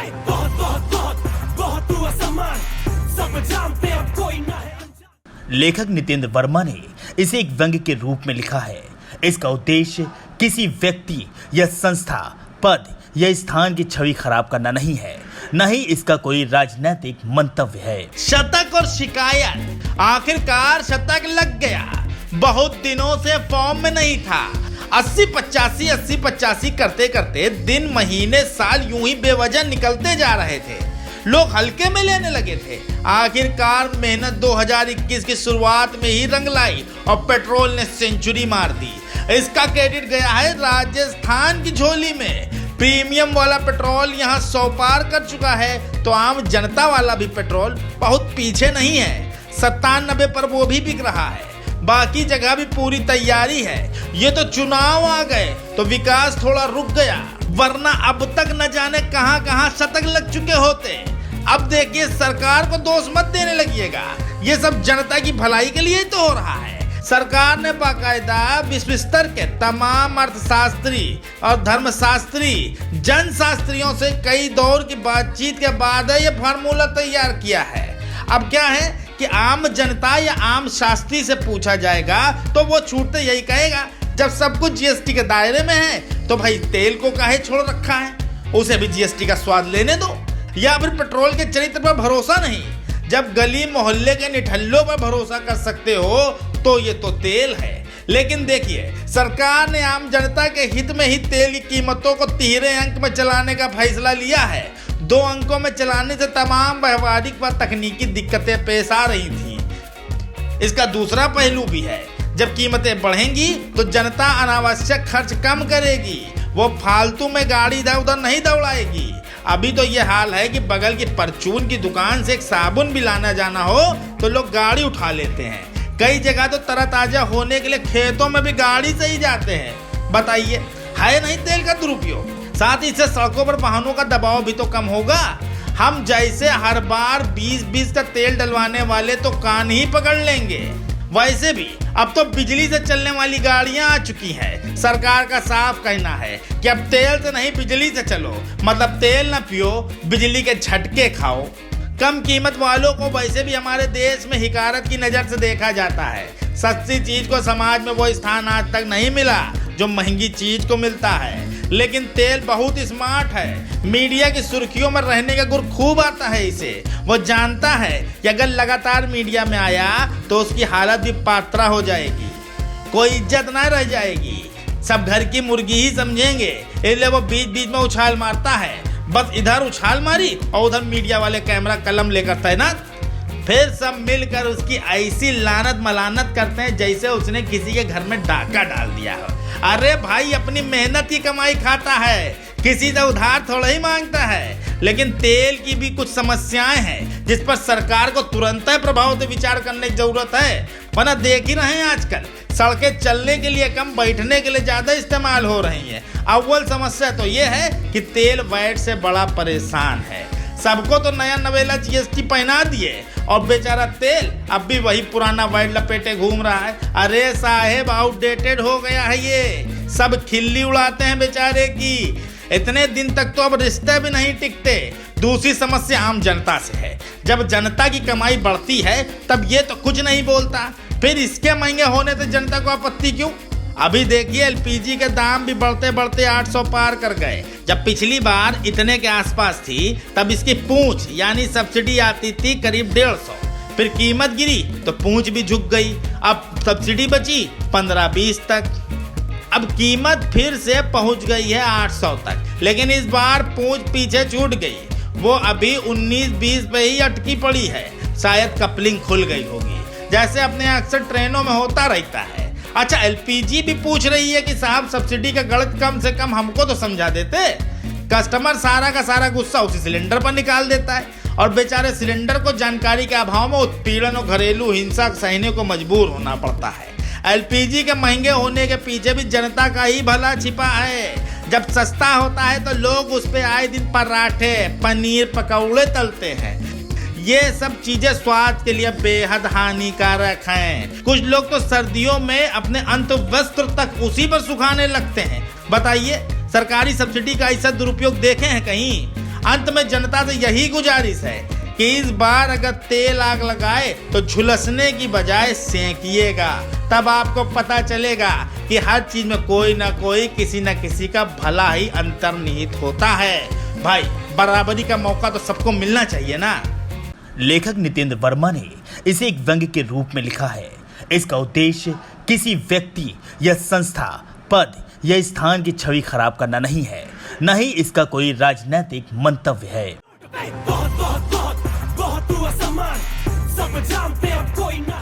बहुत बहुत बहुत बहुत हुआ सम्मान, सब जानते अब कोई ना है। लेखक नितेंद्र वर्मा ने इसे एक व्यंग्य के रूप में लिखा है। इसका उद्देश्य किसी व्यक्ति या संस्था, पद या स्थान की छवि खराब करना नहीं है, न ही इसका कोई राजनीतिक मंतव्य है। शतक और शिकायत, आखिरकार शतक लग गया। बहुत दिनों से फॉर्म में नहीं था। 80-85 करते करते दिन महीने साल यूं ही बेवजह निकलते जा रहे थे। लोग हल्के में लेने लगे थे। आखिरकार मेहनत 2021 की शुरुआत में ही रंग लाई और पेट्रोल ने सेंचुरी मार दी। इसका क्रेडिट गया है राजस्थान की झोली में। प्रीमियम वाला पेट्रोल यहाँ 100 पार कर चुका है, तो आम जनता वाला भी पेट्रोल बहुत पीछे नहीं है। 97 पर वो भी बिक रहा है। बाकी जगह भी पूरी तैयारी है। ये तो चुनाव आ गए तो विकास थोड़ा रुक गया, वरना अब तक न जाने कहां कहां शतक लग चुके होते। अब देखिए, सरकार को दोष मत देने लगिएगा। ये सब जनता की भलाई के लिए ही तो हो रहा है। सरकार ने बाकायदा विश्व स्तर के तमाम अर्थशास्त्री और धर्मशास्त्री, जनशास्त्रियों से कई दौर की बातचीत के बाद ये फार्मूला तैयार किया है। अब क्या है कि आम जनता या आम शास्त्री से पूछा जाएगा तो वो छूटते यही कहेगा, जब सब कुछ जीएसटी के दायरे में है तो भाई तेल को काहे छोड़ रखा है, उसे भी जीएसटी का स्वाद लेने दो। या फिर पेट्रोल के चरित्र पर भरोसा नहीं, जब गली मोहल्ले के निठल्लों पर भरोसा कर सकते हो तो ये तो तेल है। लेकिन देखिए, सरकार ने आम जनता के हित में ही तेल की कीमतों को 13 अंक में चलाने का फैसला लिया है। 2 अंकों में चलाने से तमाम व्यवहारिक व तकनीकी दिक्कतें पेश आ रही थी। इसका दूसरा पहलू भी है, जब कीमतें बढ़ेंगी तो जनता अनावश्यक खर्च कम करेगी, वो फालतू में गाड़ी इधर उधर नहीं दौड़ाएगी। अभी तो ये हाल है कि बगल की परचून की दुकान से एक साबुन भी लाना जाना हो तो लोग गाड़ी उठा लेते हैं। कई जगह तो तरोताजा होने के लिए खेतों में भी गाड़ी से ही जाते हैं। बताइए, है नहीं तेल का दुरुपयोग? साथ ही इससे सड़कों पर वाहनों का दबाव भी तो कम होगा। हम जैसे हर बार 20-20 का तेल डलवाने वाले तो कान ही पकड़ लेंगे। वैसे भी अब तो बिजली से चलने वाली गाड़ियां आ चुकी हैं। सरकार का साफ कहना है कि अब तेल से नहीं बिजली से चलो, मतलब तेल न पियो, बिजली के झटके खाओ। कम कीमत वालों को वैसे भी हमारे देश में हिकारत की नज़र से देखा जाता है। सस्ती चीज को समाज में वो स्थान आज तक नहीं मिला जो महंगी चीज को मिलता है। लेकिन तेल बहुत स्मार्ट है। मीडिया की सुर्खियों में रहने का गुर खूब आता है इसे। वो जानता है कि अगर लगातार मीडिया में आया तो उसकी हालत भी पात्रा हो जाएगी, कोई इज्जत ना रह जाएगी, सब घर की मुर्गी ही समझेंगे। इसलिए वो बीच बीच में उछाल मारता है। बस इधर उछाल मारी और उधर मीडिया वाले कैमरा कलम लेकर तैनात, फिर सब मिलकर उसकी ऐसी लानत मलानत करते हैं जैसे उसने किसी के घर में डाका डाल दिया हो। अरे भाई, अपनी मेहनत की कमाई खाता है, किसी से उधार थोड़ा ही मांगता है। लेकिन तेल की भी कुछ समस्याएं हैं जिस पर सरकार को तुरंत प्रभाव से विचार करने की जरूरत है। वरना देख ही रहे हैं आजकल सड़कें चलने के लिए कम, बैठने के लिए ज्यादा इस्तेमाल हो रही हैं। अव्वल समस्या तो ये है कि तेल वैट से बड़ा परेशान है। सबको तो नया नवेला जीएसटी पहना दिए और बेचारा तेल अब भी वही पुराना वैट लपेटे घूम रहा है। अरे साहेब, आउटडेटेड हो गया है ये। सब खिल्ली उड़ाते हैं बेचारे की। इतने दिन तक तो अब रिश्ते भी नहीं टिकते। दूसरी समस्या आम जनता से है। जब जनता की कमाई बढ़ती है तब ये तो कुछ नहीं बोलता, फिर इसके महंगे होने से जनता को आपत्ति क्यों? अभी देखिए, एलपीजी के दाम भी बढ़ते बढ़ते 800 पार कर गए। जब पिछली बार इतने के आसपास थी तब इसकी पूंछ यानी सब्सिडी आती थी करीब 150, फिर कीमत गिरी तो पूंछ भी झुक गई। अब सब्सिडी बची 15-20 तक, अब कीमत फिर से पहुंच गई है 800 तक। लेकिन इस बार पूंछ पीछे छूट गई, वो अभी 19-20 पे ही अटकी पड़ी है। शायद कपलिंग खुल गई होगी, जैसे अपने अक्सर ट्रेनों में होता रहता है। अच्छा, एलपीजी भी पूछ रही है कि साहब सब्सिडी का गलत कम से कम हमको तो समझा देते। कस्टमर सारा का सारा गुस्सा उसी सिलेंडर पर निकाल देता है और बेचारे सिलेंडर को जानकारी के अभाव में उत्पीड़न और घरेलू हिंसा सहने को मजबूर होना पड़ता है। एलपीजी के महंगे होने के पीछे भी जनता का ही भला छिपा है। जब सस्ता होता है तो लोग उस पे आए दिन पराठे, पनीर, पकौड़े तलते हैं। ये सब चीजें स्वास्थ्य के लिए बेहद हानिकारक हैं। कुछ लोग तो सर्दियों में अपने अंत वस्त्र तक उसी पर सुखाने लगते हैं। बताइए, सरकारी सब्सिडी का ऐसा दुरुपयोग देखे हैं कहीं? अंत में जनता से यही गुजारिश है कि इस बार अगर तेल आग लगाए तो झुलसने की बजाय सेंकिएगा। तब आपको पता चलेगा कि हर चीज में कोई ना कोई किसी न किसी का भला ही अंतर्निहित होता है। भाई बराबरी का मौका तो सबको मिलना चाहिए ना। लेखक नितेंद्र वर्मा ने इसे एक व्यंग्य के रूप में लिखा है। इसका उद्देश्य किसी व्यक्ति या संस्था, पद या स्थान की छवि खराब करना नहीं है, न ही इसका कोई राजनीतिक मंतव्य है। बहुत बहुत बहुत बहुत तू असमान, सब जानते अब कोई ना